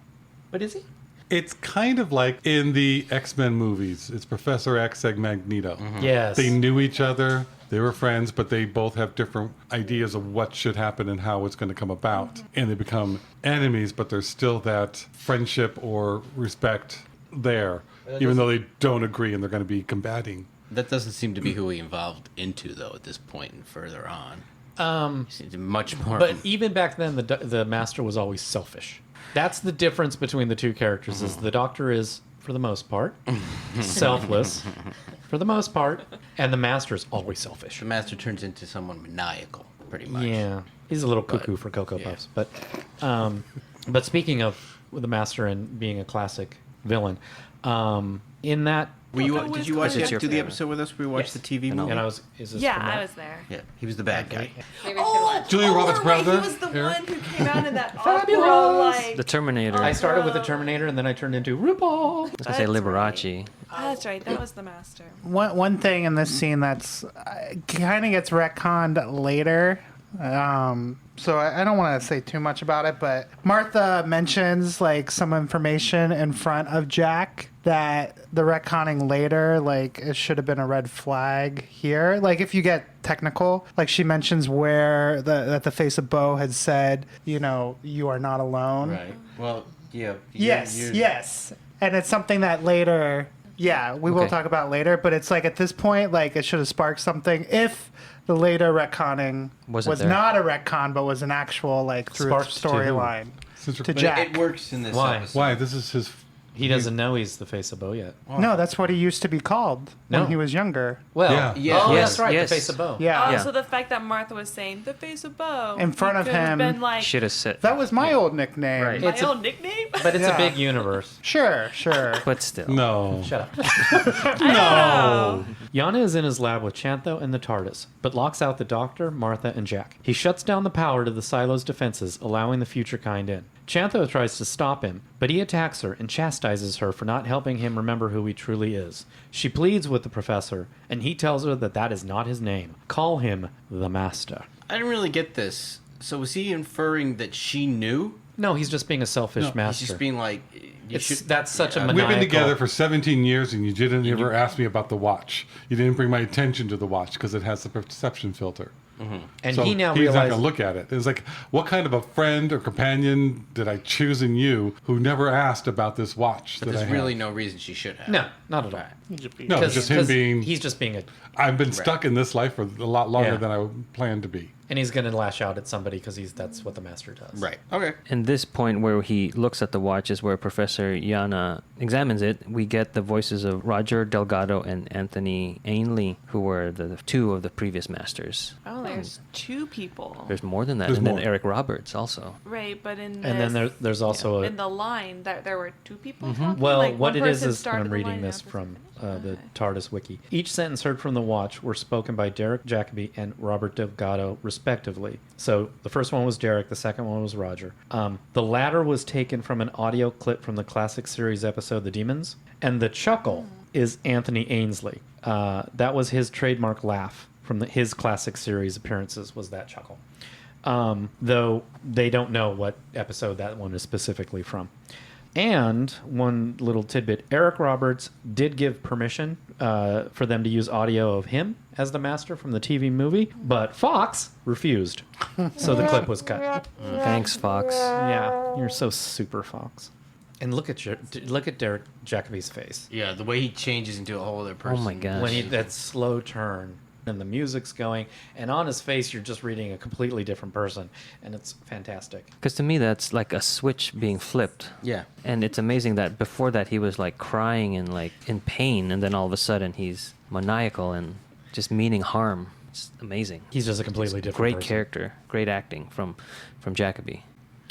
But is he? It's kind of like in the X-Men movies. It's Professor X and Magneto. Yes. They knew each other. They were friends, but they both have different ideas of what should happen and how it's going to come about. And they become enemies, but there's still that friendship or respect there, even though they don't agree and they're going to be combating. That doesn't seem to be who he evolved into, though, at this point and further on. He seems much more... But even back then, the Master was always selfish. That's the difference between the two characters. Is the Doctor is, for the most part, selfless, for the most part, and the Master is always selfish. The Master turns into someone maniacal, pretty much. Yeah, he's a little cuckoo for Cocoa Puffs. But speaking of the Master and being a classic villain, in that... Did you watch It's the your favorite. episode with us? We watched the TV movie. And is this Yeah, from that? I was there. Yeah, he was the bad guy. Julia Roberts' brother. He was the Eric? one who came out in that opera, like... The Terminator. I started with the Terminator, and then I turned into RuPaul. I was going to say That's Liberace. That's right, that was the Master. One thing in this scene that's kind of gets retconned later. So I don't want to say too much about it, but Martha mentions like some information in front of Jack that the retconning later, like it should have been a red flag here. Like if you get technical, like she mentions where that the face of Bo had said, you know, you are not alone. Right. Well, yeah. Yes. And it's something that later, we will Okay. talk about later, but it's like at this point, like it should have sparked something if the later retconning Wasn't was there. not a retcon, but was an actual like through Sparked to who? storyline Since to we're- Jack. It works in this Why? episode. Why? This is his... He doesn't know he's the face of Bo yet. No, that's what he used to be called No. when he was younger. Well, Yeah. oh, Yes, that's right, yes. the face of Bo. Yeah. So the fact that Martha was saying, the face of Bo. In front he of could have him. been like, Should have said. That was my old nickname. Right. my It's a- old nickname? But it's Yeah. a big universe. Sure. But still. No. Shut up. No. Yana is in his lab with Chantho and the TARDIS, but locks out the Doctor, Martha, and Jack. He shuts down the power to the silo's defenses, allowing the future kind in. Chantho tries to stop him, but he attacks her and chastises her for not helping him remember who he truly is. She pleads with the Professor, and he tells her that that is not his name. Call him the Master. I didn't really get this. So was he inferring that she knew? No, he's just being a selfish No, master. He's just being like, you It's- should. that's such a We've maniacal... been together for 17 years, and you didn't ever ask me about the watch. You didn't bring my attention to the watch because it has the perception filter. And So he now he's not realizes... going to look at it. It's like, what kind of a friend or companion did I choose in you who never asked about this watch But that I there's have? really no reason she should have. No, not at all. Right. No, it's just him being... He's just being a... I've been stuck in this life for a lot longer Yeah. than I planned to be. And he's going to lash out at somebody because that's what the Master does. Right. Okay. And this point where he looks at the watch is where Professor Professor Yana examines it, we get the voices of Roger Delgado and Anthony Ainley, who were the two of the previous masters. Oh, there's two people. There's more than that. There's and more. then Eric Roberts also. Right, but in And then there's also in the line that there were two people. talking? Well, Like, what one it is person and started I'm the reading line, this the from other the person- TARDIS wiki. Each sentence heard from the watch were spoken by Derek Jacobi and Robert Delgado, respectively. So the first one was Derek, the second one was Roger. The latter was taken from an audio clip from the classic series episode The Demons, and the chuckle is Anthony Ainsley. That was his trademark laugh from his classic series appearances, was that chuckle. Though they don't know what episode that one is specifically from. And one little tidbit, Eric Roberts did give permission for them to use audio of him as the master from the TV movie, but Fox refused. So the clip was cut. Thanks, Fox. Yeah, you're so super Fox. And look at Derek Jacobi's face. Yeah, the way he changes into a whole other person. Oh my gosh. When that slow turn and the music's going, and on his face you're just reading a completely different person, and it's fantastic. Because to me, that's like a switch being flipped. Yeah. And it's amazing that before that he was like crying and like in pain, and then all of a sudden he's maniacal and just meaning harm. It's amazing. He's just a completely different Great person. character, great acting from Jacobi.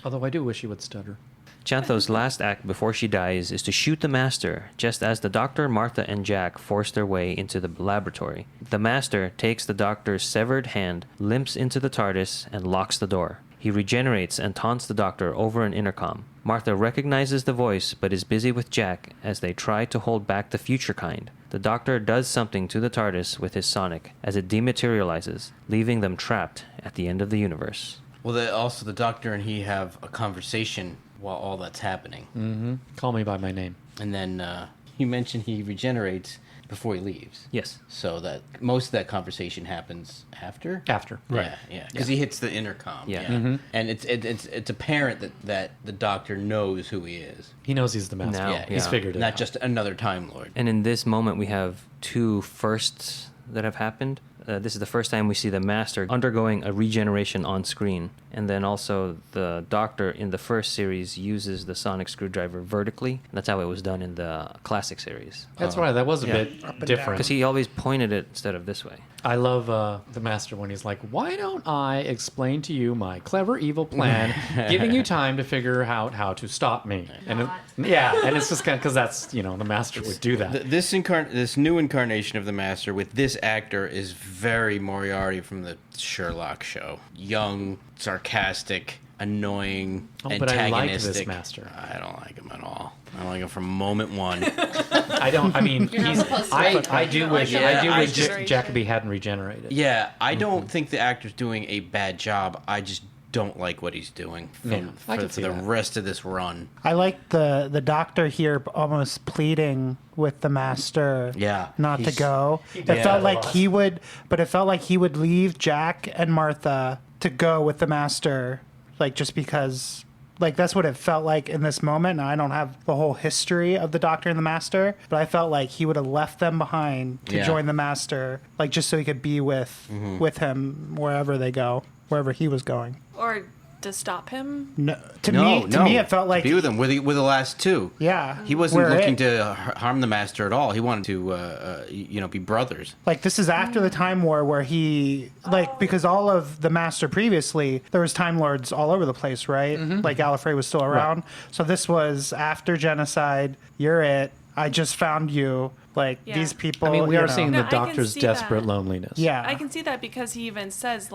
Although I do wish he would stutter. Chantho's last act before she dies is to shoot the Master, just as the Doctor, Martha, and Jack force their way into the laboratory. The Master takes the Doctor's severed hand, limps into the TARDIS, and locks the door. He regenerates and taunts the Doctor over an intercom. Martha recognizes the voice, but is busy with Jack as they try to hold back the future kind. The Doctor does something to the TARDIS with his sonic as it dematerializes, leaving them trapped at the end of the universe. Well, also the Doctor and he have a conversation while all that's happening. Mm-hmm. Call me by my name. And then you mentioned he regenerates before he leaves. Yes. So that most of that conversation happens after. After. Right. Yeah. Because he hits the intercom. Yeah. Mm-hmm. And it's apparent that the Doctor knows who he is. He knows he's the master. Now, yeah. He's figured it Not out. just another Time Lord. And in this moment, we have two firsts that have happened. This is the first time we see the Master undergoing a regeneration on screen. And then also the Doctor in the first series uses the sonic screwdriver vertically. That's how it was done in the classic series. That's right. That was a Yeah. bit and different. Because he always pointed it instead of this way. I love the master when he's like, "Why don't I explain to you my clever evil plan, giving you time to figure out how to stop me?" And and it's just kind of because that's the master would do that. This new incarnation of the Master with this actor is very Moriarty from the Sherlock show. Young, sarcastic, annoying, Oh, but I like antagonistic. this master. I don't like him at all. I don't like him from moment one. I don't. I mean, You're not he's. supposed to I like do him. wish. Yeah, I do I wish just- Jacobi hadn't regenerated. Yeah, I don't think the actor's doing a bad job. I just don't like what he's doing Yeah, I can for see the that. rest of this run. I like the Doctor here almost pleading with the Master Yeah, not to he's- go. He It did felt a like lot. he would, but it felt like he would leave Jack and Martha to go with the Master, like just because. Like, that's what it felt like in this moment. Now, I don't have the whole history of the Doctor and the Master, but I felt like he would have left them behind to Yeah. join the Master, like, just so he could be with him wherever they go, wherever he was going. Or to stop him. No, to me, it felt like... be with him. With the last two. Yeah. He wasn't We're looking it. to harm the Master at all. He wanted to, be brothers. Like, this is after the Time War where he... Like, because all of the Master previously, there was Time Lords all over the place, right? Like, Gallifrey was still around. So this was after genocide. You're it. I just found you. Like, Yeah. these people... I mean, we you are know. seeing No, the I can Doctor's see desperate that. loneliness. Yeah. I can see that because he even says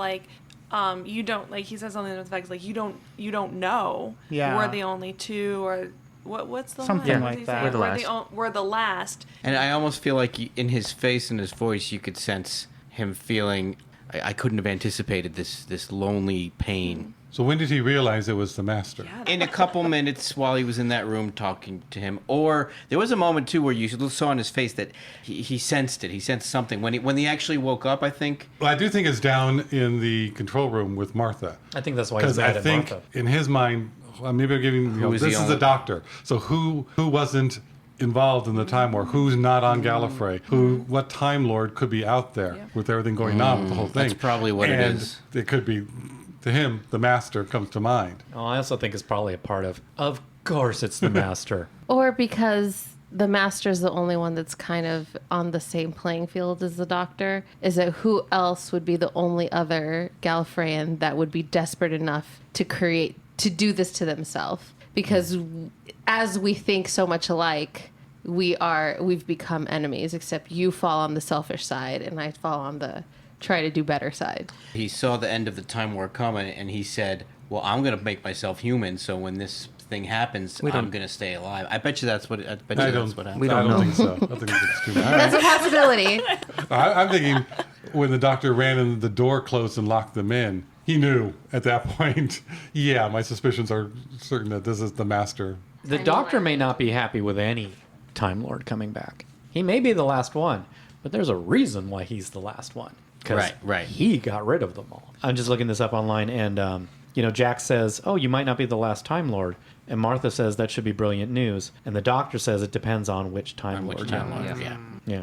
you don't like he says something to the effect like you don't know. Yeah. We're the only two or what's the Something line? like What does he that. say? We're the last. We're the last. And I almost feel like in his face and his voice, you could sense him feeling, I couldn't have anticipated this lonely pain. So when did he realize it was the Master? Yeah. In a couple minutes while he was in that room talking to him, or there was a moment too where you saw in his face that he sensed it. He sensed something when he actually woke up. I think. Well, I do think it's down in the control room with Martha. I think that's why he's Because mad I at think Martha. in his mind, well, maybe I'm giving, Who was this the is only- the Doctor. So who wasn't involved in the Time War? Who's not on Gallifrey? What Time Lord could be out there Yeah. with everything going on with the whole thing? That's probably what it And is. It could be, to him, the Master comes to mind. Oh, I also think it's probably a part of course it's the Master. Or because the Master's the only one that's kind of on the same playing field as the Doctor. Is that who else would be the only other Gallifreyan that would be desperate enough to do this to themselves? Because as we think so much alike, we've become enemies, except you fall on the selfish side and I fall on the try to do better side. He saw the end of the Time War coming, and he said, well, I'm going to make myself human, so when this thing happens, I'm going to stay alive. I bet you that's what happened. I don't think so. I think it's too much. That's a possibility. I'm thinking when the Doctor ran and the door closed and locked them in, he knew at that point, yeah, my suspicions are certain that this is the Master. The Doctor may not be happy with any Time Lord coming back. He may be the last one, but there's a reason why he's the last one. Because he got rid of them all. I'm just looking this up online, and Jack says, oh, you might not be the last Time Lord. And Martha says that should be brilliant news. And the Doctor says it depends on which Time Lord. Yeah.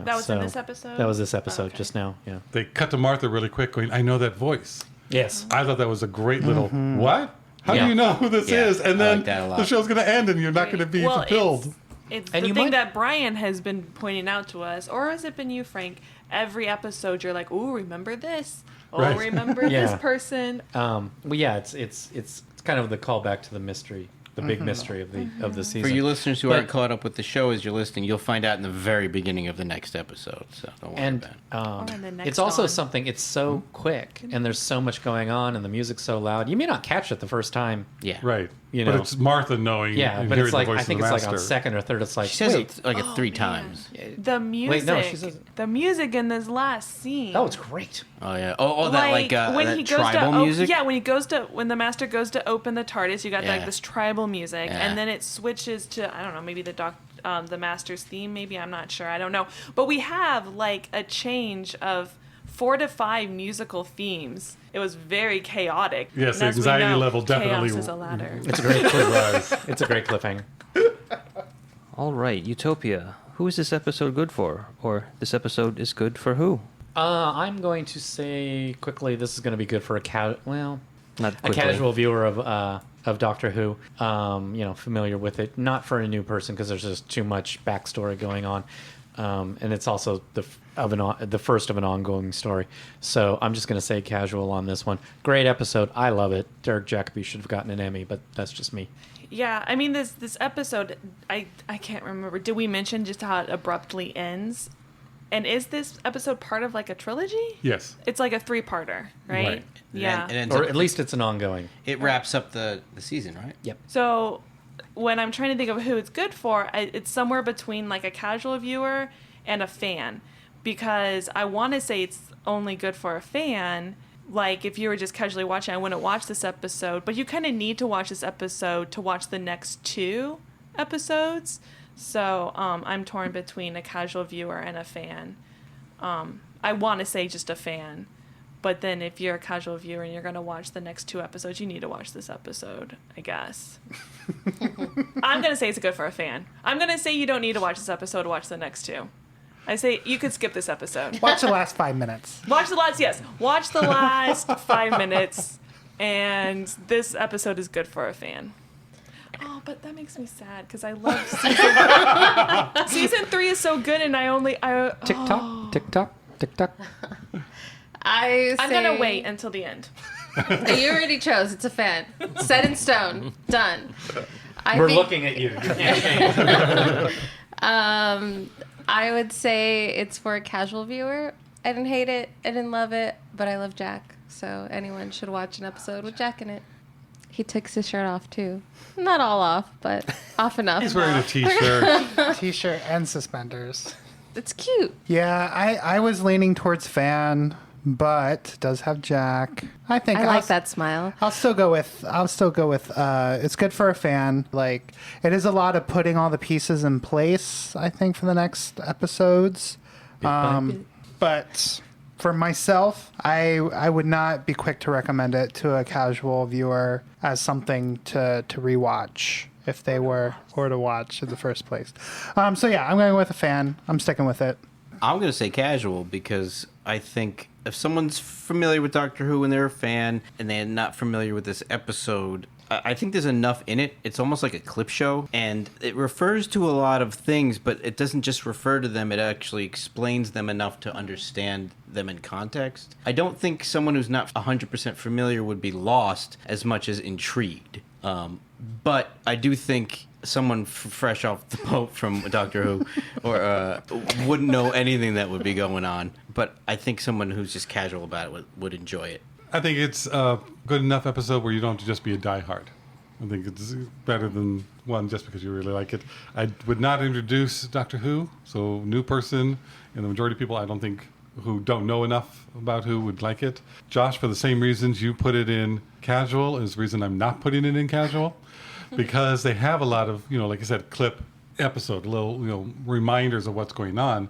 That was in this episode? That was this episode just now, yeah. They cut to Martha really quick going, I know that voice. Yes. I thought that was a great little, what? How do you know who this is? And then the show's going to end and you're not going to be fulfilled. It's the thing that Brian has been pointing out to us, or has it been you, Frank? Every episode you're like, "Ooh, remember this? Oh, remember this person?" It's kind of the callback to the mystery, the big mystery of the season. For you listeners who aren't caught up with the show as you're listening, you'll find out in the very beginning of the next episode. So don't worry about it. It's also something. It's so quick, and there's so much going on, and the music's so loud. You may not catch it the first time. Yeah, right. But it's Martha knowing. Yeah, but it's like I think it's like on second or third. It's like she says it like 3 times. The music. Wait, no, she says the music in this last scene. Oh, it's great. Oh yeah. Oh, that when that he goes tribal music. Yeah, when the Master goes to open the TARDIS, you got like this tribal music, and then it switches to I don't know, maybe the Master's theme. Maybe I'm not sure. I don't know. But we have like a change of 4 to 5 musical themes. It was very chaotic. Yes, the anxiety level definitely. Chaos is a ladder. It's a great cliffhanger. It's a great cliffhanger. All right, Utopia. Who is this episode good for? Or this episode is good for who? I'm going to say quickly this is going to be good for a Not casual viewer of Doctor Who, familiar with it. Not for a new person because there's just too much backstory going on. And it's also the first of an ongoing story. So I'm just going to say casual on this one. Great episode. I love it. Derek Jacobi should have gotten an Emmy, but that's just me. Yeah, I mean, this episode, I can't remember. Did we mention just how it abruptly ends? And is this episode part of like a trilogy? Yes. It's like a 3-parter, right? Yeah. Or at least it's an ongoing. It wraps up the season, right? Yep. So when I'm trying to think of who it's good for, it's somewhere between like a casual viewer and a fan, because I want to say it's only good for a fan. Like if you were just casually watching, I wouldn't watch this episode, but you kind of need to watch this episode to watch the next 2 episodes. So I'm torn between a casual viewer and a fan. I want to say just a fan. But then if you're a casual viewer and you're going to watch the next 2 episodes, you need to watch this episode, I guess. I'm going to say it's good for a fan. I'm going to say you don't need to watch this episode to watch the next 2. I say you could skip this episode. Watch the last 5 minutes. Watch the last 5 minutes, and this episode is good for a fan. Oh, but that makes me sad because I love season 3 is so good, and TikTok, TikTok, TikTok. I'm gonna wait until the end. You already chose. It's a fan. Set in stone. Done. We're looking at you. I would say it's for a casual viewer. I didn't hate it. I didn't love it, but I love Jack. So anyone should watch an episode with Jack in it. He takes his shirt off too. Not all off, but off enough. He's wearing a t-shirt. T-shirt and suspenders. It's cute. Yeah, I was leaning towards fan, but does have Jack. I think I like that smile. I'll still go with it's good for a fan. Like it is a lot of putting all the pieces in place, I think, for the next episodes. But for myself, I would not be quick to recommend it to a casual viewer as something to rewatch if they were or to watch in the first place. So yeah, I'm going with a fan. I'm sticking with it. I'm going to say casual because I think if someone's familiar with Doctor Who and they're a fan and they're not familiar with this episode, I think there's enough in it. It's almost like a clip show, and it refers to a lot of things, but it doesn't just refer to them. It actually explains them enough to understand them in context. I don't think someone who's not 100% familiar would be lost as much as intrigued. But I do think someone fresh off the boat from Doctor Who or wouldn't know anything that would be going on. But I think someone who's just casual about it would enjoy it. I think it's a good enough episode where you don't have to just be a diehard. I think it's better than one just because you really like it. I would not introduce Doctor Who, so new person, and the majority of people I don't think who don't know enough about Who would like it. Josh, for the same reasons you put it in casual is the reason I'm not putting it in casual, because they have a lot of, like I said, clip episode, little, reminders of what's going on,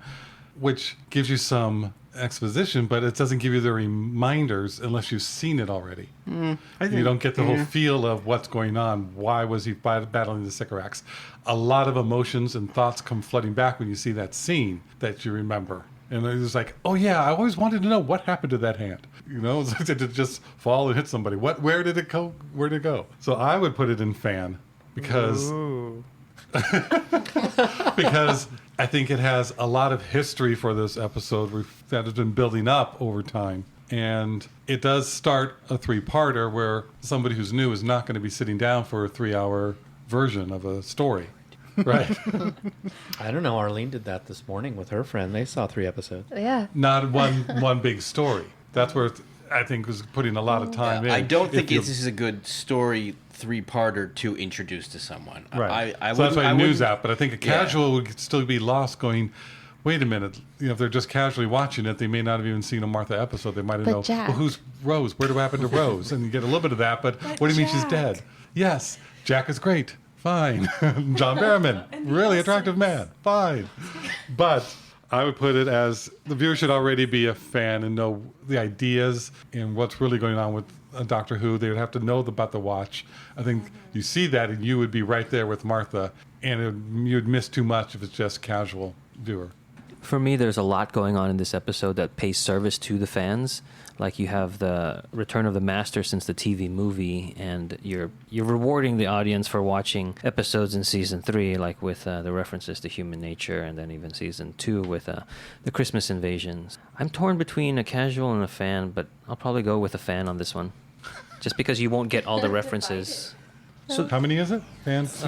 which gives you some exposition, but it doesn't give you the reminders unless you've seen it already. You don't get the whole feel of what's going on. Why was he battling the Sycorax? A lot of emotions and thoughts come flooding back when you see that scene that you remember. And it's like, oh yeah, I always wanted to know what happened to that hand. It's like, did it just fall and hit somebody? Where did it go? Where did it go? So I would put it in fan because because I think it has a lot of history for this episode that has been building up over time. And it does start a 3-parter where somebody who's new is not going to be sitting down for a 3-hour version of a story. Right. I don't know. Arlene did that this morning with her friend. They saw 3 episodes. Yeah. Not one big story. That's where I think was putting a lot of time in. I don't think this is a good story 3-parter to introduce to someone. Right. I so that's why news wouldn't- out. But I think a casual would still be lost going, wait a minute. If they're just casually watching it, they may not have even seen a Martha episode. They might have known, Jack. well, who's Rose? Where do I happen to Rose? And you get a little bit of that. But what do you mean she's dead? Yes. Jack is great. Fine. John Barrowman, really attractive man. Fine. But I would put it as the viewer should already be a fan and know the ideas and what's really going on with Doctor Who. They would have to know about the watch. I think you see that and you would be right there with Martha, and you'd miss too much if it's just casual viewer. For me, there's a lot going on in this episode that pays service to the fans. Like you have the return of the Master since the TV movie, and you're rewarding the audience for watching episodes in season 3, like with the references to human nature, and then even season 2 with the Christmas invasions. I'm torn between a casual and a fan, but I'll probably go with a fan on this one, just because you won't get all the references. So how many is it? Fans?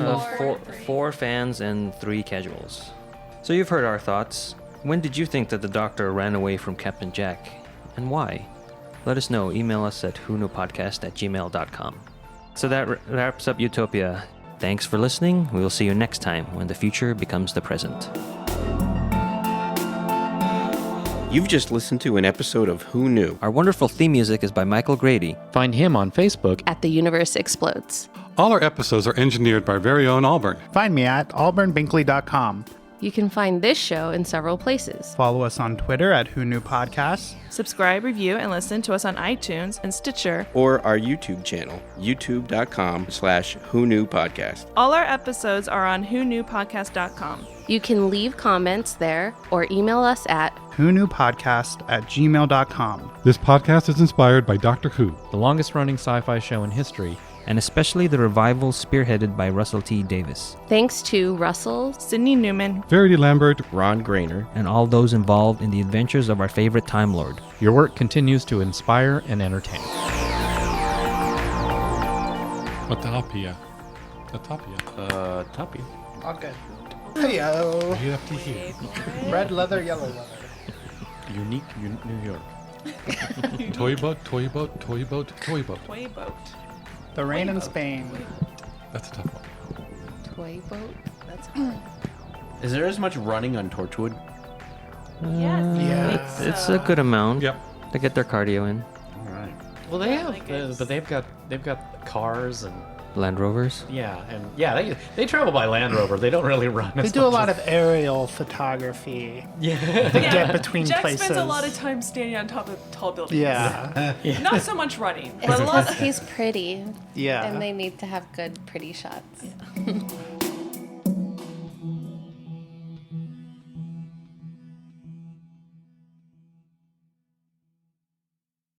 Four fans and 3 casuals. So you've heard our thoughts. When did you think that the Doctor ran away from Captain Jack, and why? Let us know. Email us at whoknowpodcast@gmail.com. So that wraps up Utopia. Thanks for listening. We will see you next time when the future becomes the present. You've just listened to an episode of Who Knew? Our wonderful theme music is by Michael Grady. Find him on Facebook. At The Universe Explodes. All our episodes are engineered by our very own Auburn. Find me at auburnbinkley.com. You can find this show in several places. Follow us on Twitter at Who Knew Podcasts. Subscribe, review, and listen to us on iTunes and Stitcher. Or our YouTube channel, youtube.com/Who Knew Podcast. All our episodes are on whoknowpodcast.com. You can leave comments there or email us at whoknowpodcast@gmail.com. This podcast is inspired by Doctor Who. The longest running sci-fi show in history. And especially the revival spearheaded by Russell T. Davis. Thanks to Russell, Sydney Newman, Verity Lambert, Ron Grainer. And all those involved in the adventures of our favorite Time Lord. Your work continues to inspire and entertain. Utopia. Tapia. All good. Hey-o. Right up to here. Red leather, yellow leather. Unique New York. Toy boat, toy boat, toy boat, toy boat. Toy Boat. The rain in Spain. That's a tough one. Toy Boat. That's hard. Is there as much running on Torchwood? Yes. Yeah. It's a good amount. Yep. To get their cardio in. All right. Well, they Yeah, have, like it's- but they've got cars and Land Rovers. they travel by Land Rover. They don't really run. They do a lot of aerial photography. Yeah. They get between Jack places. spends a lot of time standing on top of tall buildings. Yeah. Not so much running, but It's a lot. because he's pretty. Yeah. And they need to have good, pretty shots.